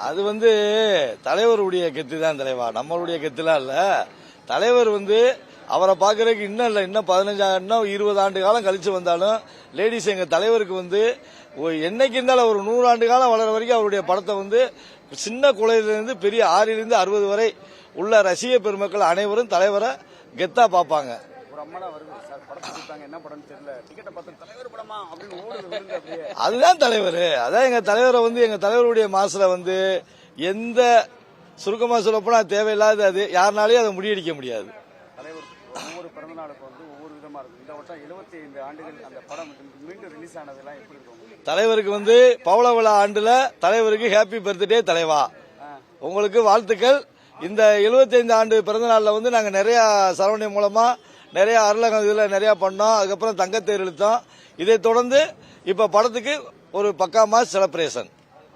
அது தலைவருடைய கெத்து தான் தலைவா, நம்மளுடைய கெத்துலாம் இல்ல. தலைவர் அவரை பாக்குறதுக்கு இன்னும் இல்ல, இன்னும் 15 20 ஆண்டு காலம் கழிச்சு வந்தாலும் லேடிஸ் எங்க தலைவருக்கு என்னைக்கு இருந்தாலும் ஒரு 100 ஆண்டு காலம் வளர வரைக்கும் அவருடைய படத்தை சின்ன குழந்தையிலிருந்து பெரிய 6 60 வரை உள்ள ரசிக பெருமக்கள் அனைவரும் தலைவரை கெத்தா பாப்பாங்க. அதுதான் தலைவர். அதான் எங்க தலைவரை எங்க தலைவருடைய மாசுல எந்த சுருக்கமா சொல்லப்போனா தேவையில்லாத அது யாருனாலையும் அதை முடியடிக்க முடியாது. ஒவ்வொரு பிறந்த நாளுக்கு ஒவ்வொரு விதமா இருக்கும். இந்த வருஷம் 75 ஆண்டுகள் அந்த படம் மீண்டும் ரிலீஸ் ஆனதெல்லாம் எப்படி இருக்கும்? தலைவருக்கு பவள விழா ஆண்டுல தலைவருக்கு ஹாப்பி பர்த்டே தலைவா, உங்களுக்கு வாழ்த்துக்கள். இந்த 75 ஆண்டு பிறந்த நாள்ல நாங்க நிறைய சரவணை மூலமா நிறைய அருளகம் இதுல நிறைய பண்ணோம். அதுக்கப்புறம் தங்கத்தேர் இழுத்தோம். இதை தொடர்ந்து இப்ப படத்துக்கு ஒரு பக்கா மாஸ் செலிப்ரேஷன்.